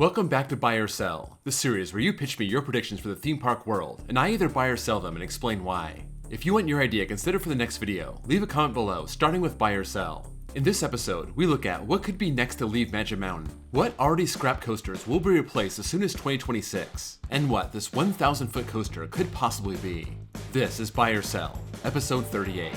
Welcome back to Buy or Sell, the series where you pitch me your predictions for the theme park world, and I either buy or sell them and explain why. If you want your idea considered for the next video, leave a comment below starting with buy or sell. In this episode, we look at what could be next to leave Magic Mountain, what already scrapped coasters will be replaced as soon as 2026, and what this 1,000-foot coaster could possibly be. This is Buy or Sell, episode 38.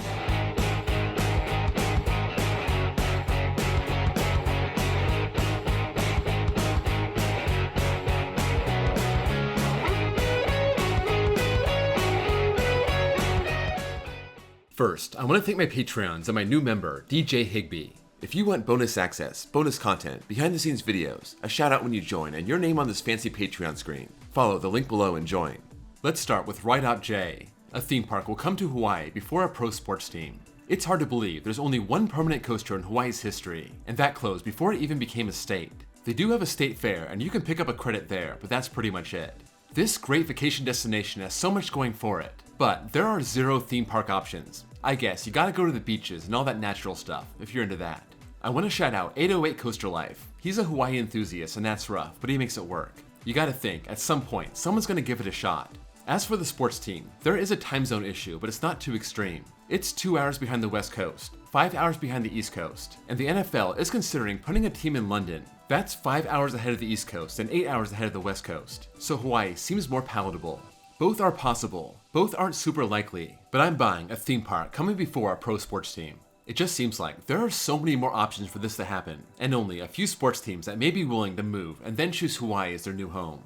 First, I want to thank my Patreons and my new member, DJ Higby. If you want bonus access, bonus content, behind the scenes videos, a shout out when you join, and your name on this fancy Patreon screen, follow the link below and join. Let's start with Ride Out J. A theme park will come to Hawaii before a pro sports team. It's hard to believe there's only one permanent coaster in Hawaii's history, and that closed before it even became a state. They do have a state fair and you can pick up a credit there, but that's pretty much it. This great vacation destination has so much going for it, but there are zero theme park options. I guess you gotta go to the beaches and all that natural stuff, if you're into that. I want to shout out 808 Coaster Life. He's a Hawaii enthusiast and that's rough, but he makes it work. You gotta think, at some point, someone's gonna give it a shot. As for the sports team, there is a time zone issue, but it's not too extreme. It's 2 hours behind the West Coast, 5 hours behind the East Coast, and the NFL is considering putting a team in London. That's 5 hours ahead of the East Coast and 8 hours ahead of the West Coast, so Hawaii seems more palatable. Both are possible, both aren't super likely, but I'm buying a theme park coming before a pro sports team. It just seems like there are so many more options for this to happen, and only a few sports teams that may be willing to move and then choose Hawaii as their new home.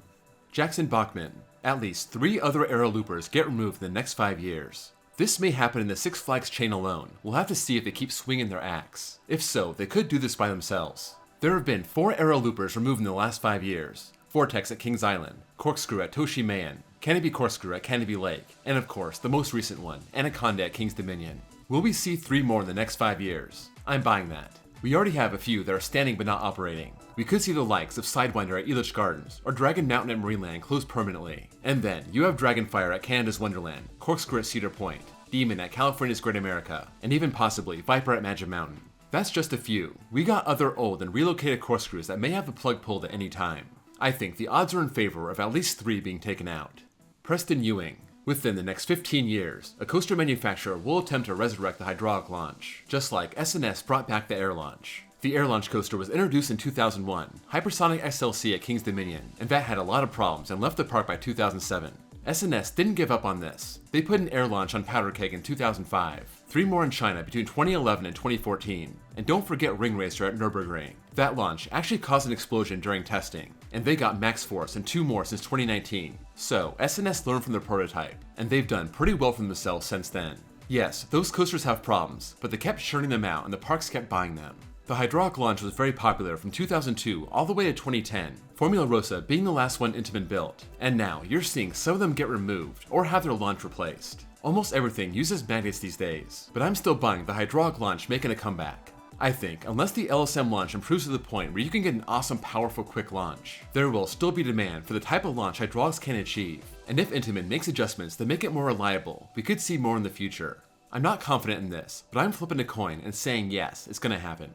Jackson Bachman. At least 3 other aero loopers get removed in the next 5 years. This may happen in the Six Flags chain alone. We'll have to see if they keep swinging their axe. If so, they could do this by themselves. There have been 4 aero loopers removed in the last 5 years. Vortex at Kings Island, Corkscrew at Toshimayan, Canopy Corkscrew at Canopy Lake, and of course, the most recent one, Anaconda at King's Dominion. Will we see 3 more in the next 5 years? I'm buying that. We already have a few that are standing but not operating. We could see the likes of Sidewinder at Elish Gardens, or Dragon Mountain at Marineland closed permanently. And then, you have Dragonfire at Canada's Wonderland, Corkscrew at Cedar Point, Demon at California's Great America, and even possibly Viper at Magic Mountain. That's just a few. We got other old and relocated corkscrews that may have the plug pulled at any time. I think the odds are in favor of at least 3 being taken out. Preston Ewing. Within the next 15 years, a coaster manufacturer will attempt to resurrect the hydraulic launch, just like S&S brought back the air launch. The air launch coaster was introduced in 2001, Hypersonic SLC at King's Dominion, and that had a lot of problems and left the park by 2007. S&S didn't give up on this. They put an air launch on Powder Keg in 2005, 3 more in China between 2011 and 2014, and don't forget Ring Racer at Nürburgring. That launch actually caused an explosion during testing, and they got max force and 2 more since 2019. So, S&S learned from their prototype, and they've done pretty well for themselves since then. Yes, those coasters have problems, but they kept churning them out and the parks kept buying them. The hydraulic launch was very popular from 2002 all the way to 2010, Formula Rosa being the last one Intamin built, and now you're seeing some of them get removed or have their launch replaced. Almost everything uses magnets these days, but I'm still buying the hydraulic launch making a comeback. I think, unless the LSM launch improves to the point where you can get an awesome, powerful, quick launch, there will still be demand for the type of launch hydraulics can achieve, and if Intamin makes adjustments to make it more reliable, we could see more in the future. I'm not confident in this, but I'm flipping a coin and saying yes, it's gonna happen.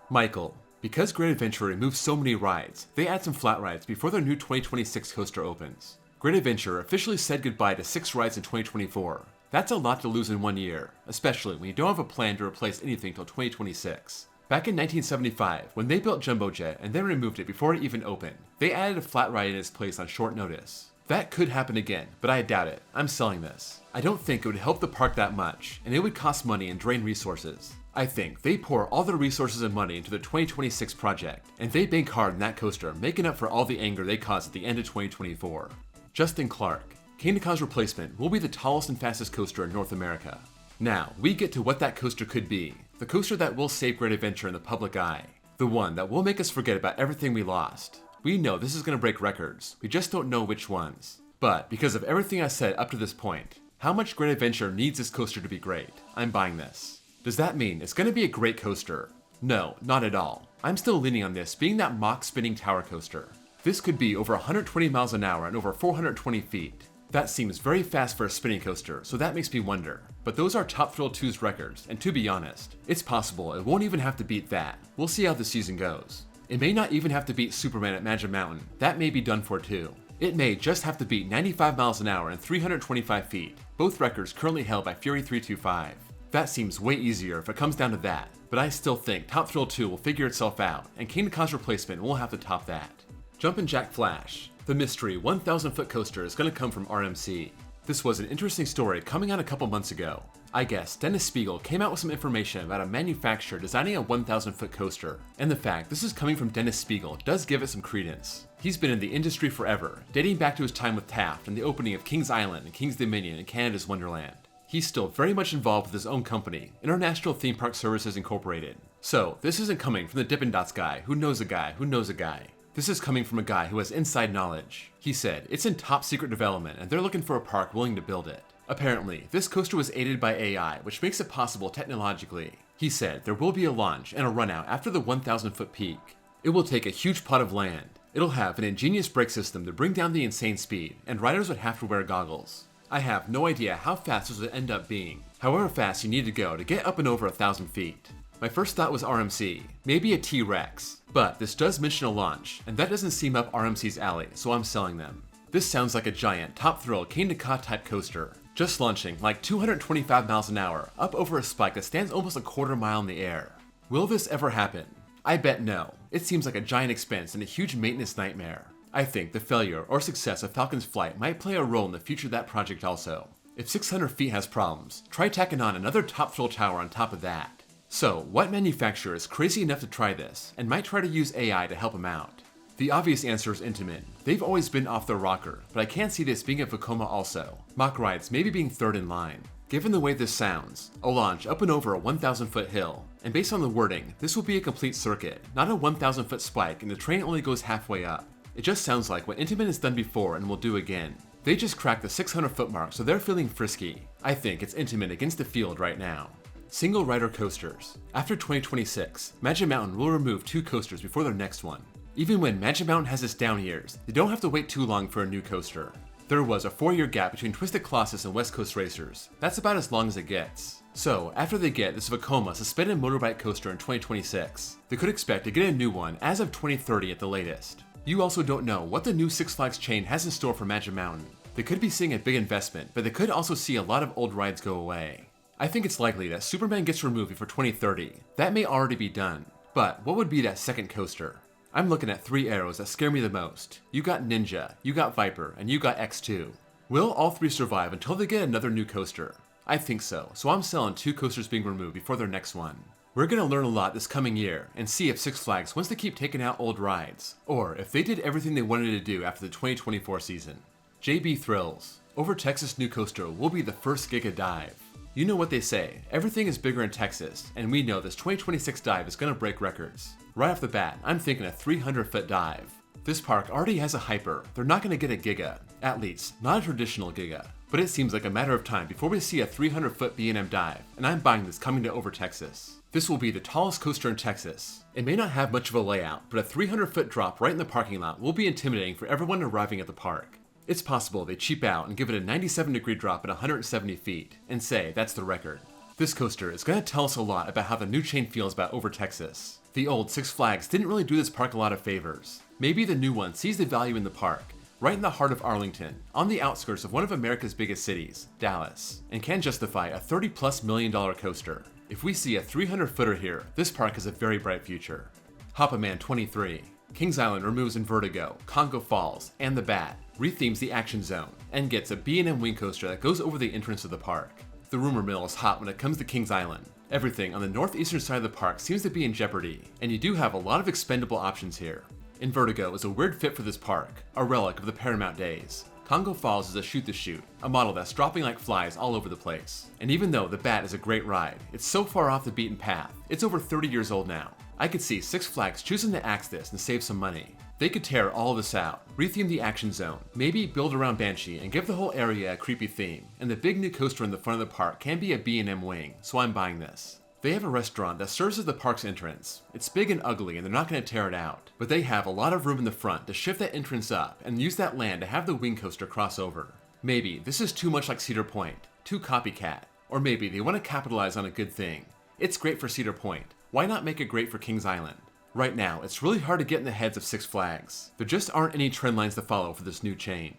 Michael. Because Great Adventure removed so many rides, they add some flat rides before their new 2026 coaster opens. Great Adventure officially said goodbye to 6 rides in 2024. That's a lot to lose in 1 year, especially when you don't have a plan to replace anything till 2026. Back in 1975, when they built Jumbo Jet and then removed it before it even opened, they added a flat ride in its place on short notice. That could happen again, but I doubt it. I'm selling this. I don't think it would help the park that much, and it would cost money and drain resources. I think they pour all their resources and money into the 2026 project, and they bank hard in that coaster, making up for all the anger they caused at the end of 2024. Justin Clark. Kingda Ka's replacement will be the tallest and fastest coaster in North America. Now, we get to what that coaster could be. The coaster that will save Great Adventure in the public eye. The one that will make us forget about everything we lost. We know this is going to break records, we just don't know which ones. But because of everything I said up to this point, how much Great Adventure needs this coaster to be great, I'm buying this. Does that mean it's going to be a great coaster? No, not at all. I'm still leaning on this being that mock spinning tower coaster. This could be over 120 miles an hour and over 420 feet. That seems very fast for a spinning coaster, so that makes me wonder. But those are Top Thrill 2's records, and to be honest, it's possible it won't even have to beat that. We'll see how the season goes. It may not even have to beat Superman at Magic Mountain, that may be done for too. It may just have to beat 95 miles an hour and 325 feet, both records currently held by Fury 325. That seems way easier if it comes down to that, but I still think Top Thrill 2 will figure itself out, and Kingda Ka's replacement will have to top that. Jumpin' Jack Flash. The mystery 1,000 foot coaster is going to come from RMC. This was an interesting story coming out a couple months ago. I guess Dennis Spiegel came out with some information about a manufacturer designing a 1,000 foot coaster, and the fact this is coming from Dennis Spiegel does give it some credence. He's been in the industry forever, dating back to his time with Taft and the opening of King's Island and King's Dominion in Canada's Wonderland. He's still very much involved with his own company, International Theme Park Services Incorporated. So this isn't coming from the Dippin' Dots guy who knows a guy who knows a guy. This is coming from a guy who has inside knowledge. He said, it's in top secret development and they're looking for a park willing to build it. Apparently, this coaster was aided by AI, which makes it possible technologically. He said there will be a launch and a run out after the 1,000 foot peak. It will take a huge plot of land. It'll have an ingenious brake system to bring down the insane speed, and riders would have to wear goggles. I have no idea how fast this would end up being, however fast you need to go to get up and over 1,000 feet. My first thought was RMC, maybe a T-Rex, but this does mention a launch, and that doesn't seem up RMC's alley, so I'm selling them. This sounds like a giant, Top Thrill Kingda Ka type coaster, just launching like 225 miles an hour up over a spike that stands almost a quarter mile in the air. Will this ever happen? I bet no. It seems like a giant expense and a huge maintenance nightmare. I think the failure or success of Falcon's flight might play a role in the future of that project also. If 600 feet has problems, try tacking on another Top Thrill tower on top of that. So, what manufacturer is crazy enough to try this, and might try to use AI to help him out? The obvious answer is Intamin. They've always been off their rocker, but I can't see this being at Vekoma also. Mock Rides maybe being third in line. Given the way this sounds, a launch up and over a 1,000 foot hill, and based on the wording, this will be a complete circuit, not a 1,000 foot spike and the train only goes halfway up. It just sounds like what Intamin has done before and will do again. They just cracked the 600 foot mark, so they're feeling frisky. I think it's Intamin against the field right now. Single rider coasters. After 2026, Magic Mountain will remove 2 coasters before their next one. Even when Magic Mountain has its down years, they don't have to wait too long for a new coaster. There was a 4-year gap between Twisted Colossus and West Coast Racers. That's about as long as it gets. So, after they get this Vekoma suspended motorbike coaster in 2026, they could expect to get a new one as of 2030 at the latest. You also don't know what the new Six Flags chain has in store for Magic Mountain. They could be seeing a big investment, but they could also see a lot of old rides go away. I think it's likely that Superman gets removed before 2030. That may already be done. But what would be that second coaster? I'm looking at 3 arrows that scare me the most. You got Ninja, you got Viper, and you got X2. Will all 3 survive until they get another new coaster? I think so I'm selling 2 coasters being removed before their next one. We're gonna learn a lot this coming year, and see if Six Flags wants to keep taking out old rides, or if they did everything they wanted to do after the 2024 season. JB Thrills. Over Texas new coaster will be the first Giga dive. You know what they say, everything is bigger in Texas, and we know this 2026 dive is gonna break records. Right off the bat, I'm thinking a 300 foot dive. This park already has a hyper, they're not gonna get a Giga. At least, not a traditional Giga. But it seems like a matter of time before we see a 300 foot B&M dive, and I'm buying this coming to Over Texas. This will be the tallest coaster in Texas. It may not have much of a layout, but a 300 foot drop right in the parking lot will be intimidating for everyone arriving at the park. It's possible they cheap out and give it a 97-degree drop at 170 feet, and say that's the record. This coaster is going to tell us a lot about how the new chain feels about Over Texas. The old Six Flags didn't really do this park a lot of favors. Maybe the new one sees the value in the park, right in the heart of Arlington, on the outskirts of one of America's biggest cities, Dallas, and can justify a $30+ million coaster. If we see a 300 footer here, this park has a very bright future. Hop-A-Man 23. Kings Island removes Invertigo, Congo Falls, and the Bat, rethemes the action zone, and gets a B&M wing coaster that goes over the entrance of the park. The rumor mill is hot when it comes to Kings Island. Everything on the northeastern side of the park seems to be in jeopardy, and you do have a lot of expendable options here. Invertigo is a weird fit for this park, a relic of the Paramount days. Congo Falls is a shoot-to-shoot, a model that's dropping like flies all over the place. And even though the Bat is a great ride, it's so far off the beaten path, it's over 30 years old now. I could see Six Flags choosing to axe this and save some money. They could tear all of this out, retheme the action zone, maybe build around Banshee and give the whole area a creepy theme, and the big new coaster in the front of the park can be a B&M wing, so I'm buying this. They have a restaurant that serves as the park's entrance. It's big and ugly and they're not going to tear it out, but they have a lot of room in the front to shift that entrance up and use that land to have the wing coaster cross over. Maybe this is too much like Cedar Point, too copycat, or maybe they want to capitalize on a good thing. It's great for Cedar Point, why not make it great for Kings Island? Right now, it's really hard to get in the heads of Six Flags. There just aren't any trend lines to follow for this new chain.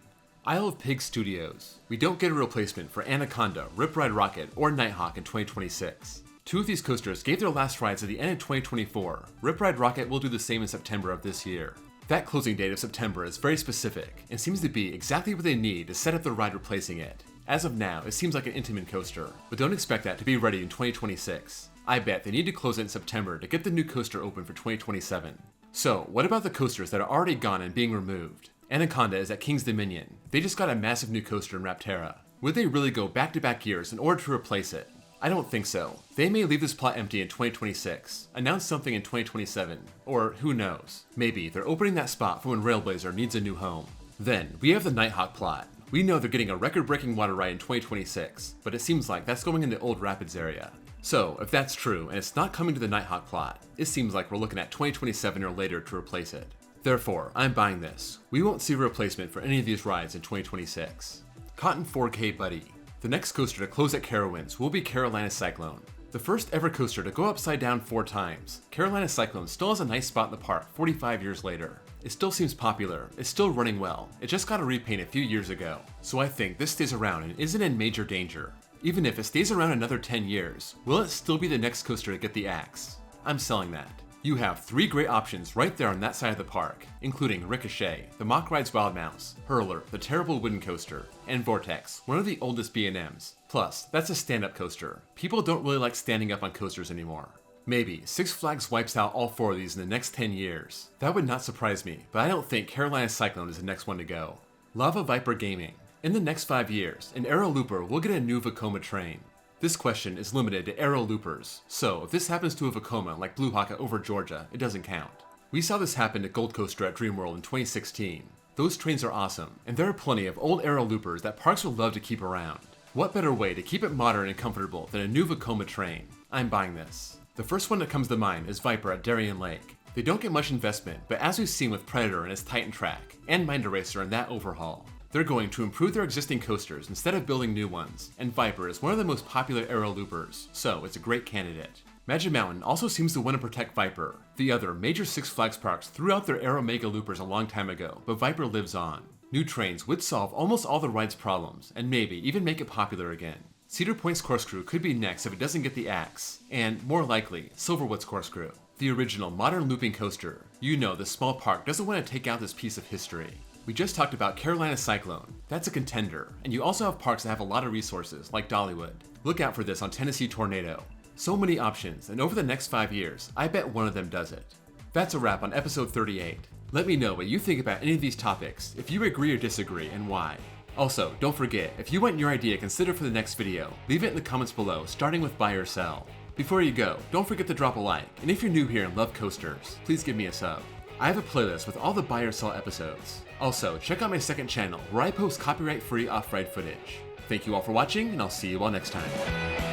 Isle of Pigs Studios. We don't get a replacement for Anaconda, Rip Ride Rocket, or Nighthawk in 2026. Two of these coasters gave their last rides at the end of 2024. Rip Ride Rocket will do the same in September of this year. That closing date of September is very specific, and seems to be exactly what they need to set up the ride replacing it. As of now, it seems like an Intamin coaster, but don't expect that to be ready in 2026. I bet they need to close it in September to get the new coaster open for 2027. So, what about the coasters that are already gone and being removed? Anaconda is at King's Dominion. They just got a massive new coaster in Rapterra. Would they really go back-to-back years in order to replace it? I don't think so. They may leave this plot empty in 2026, announce something in 2027, or who knows, maybe they're opening that spot for when Railblazer needs a new home. Then, we have the Nighthawk plot. We know they're getting a record-breaking water ride in 2026, but it seems like that's going in the Old Rapids area. So, if that's true, and it's not coming to the Nighthawk plot, it seems like we're looking at 2027 or later to replace it. Therefore, I'm buying this. We won't see a replacement for any of these rides in 2026. Cotton 4K Buddy. The next coaster to close at Carowinds will be Carolina Cyclone. The first ever coaster to go upside down 4 times, Carolina Cyclone still has a nice spot in the park 45 years later. It still seems popular, it's still running well, it just got a repaint a few years ago, so I think this stays around and isn't in major danger. Even if it stays around another 10 years, will it still be the next coaster to get the axe? I'm selling that. You have 3 great options right there on that side of the park, including Ricochet, the Mock Rides Wild Mouse, Hurler, the terrible wooden coaster, and Vortex, one of the oldest B&Ms. Plus, that's a stand-up coaster. People don't really like standing up on coasters anymore. Maybe Six Flags wipes out all 4 of these in the next 10 years. That would not surprise me, but I don't think Carolina Cyclone is the next one to go. Lava Viper Gaming. In the next 5 years, an Aero Looper will get a new Vekoma train. This question is limited to Aero Loopers, so if this happens to a Vekoma like Blue Haka over Georgia, it doesn't count. We saw this happen to Gold Coaster at Dreamworld in 2016. Those trains are awesome, and there are plenty of old Aero Loopers that parks would love to keep around. What better way to keep it modern and comfortable than a new Vekoma train? I'm buying this. The first one that comes to mind is Viper at Darien Lake. They don't get much investment, but as we've seen with Predator and its Titan Track, and Mind Eraser in that overhaul, they're going to improve their existing coasters instead of building new ones, and Viper is one of the most popular Aero Loopers, so it's a great candidate. Magic Mountain also seems to want to protect Viper. The other major Six Flags parks threw out their Aero Mega Loopers a long time ago, but Viper lives on. New trains would solve almost all the ride's problems, and maybe even make it popular again. Cedar Point's Corkscrew could be next if it doesn't get the axe, and, more likely, Silverwood's Corkscrew. The original modern looping coaster. You know the small park doesn't want to take out this piece of history. We just talked about Carolina Cyclone. That's a contender, and you also have parks that have a lot of resources, like Dollywood. Look out for this on Tennessee Tornado. So many options, and over the next 5 years, I bet one of them does it. That's a wrap on episode 38. Let me know what you think about any of these topics, if you agree or disagree, and why. Also, don't forget, if you want your idea considered for the next video, leave it in the comments below, starting with buy or sell. Before you go, don't forget to drop a like, and if you're new here and love coasters, please give me a sub. I have a playlist with all the buy or sell episodes. Also, check out my second channel, where I post copyright-free off-ride footage. Thank you all for watching, and I'll see you all next time.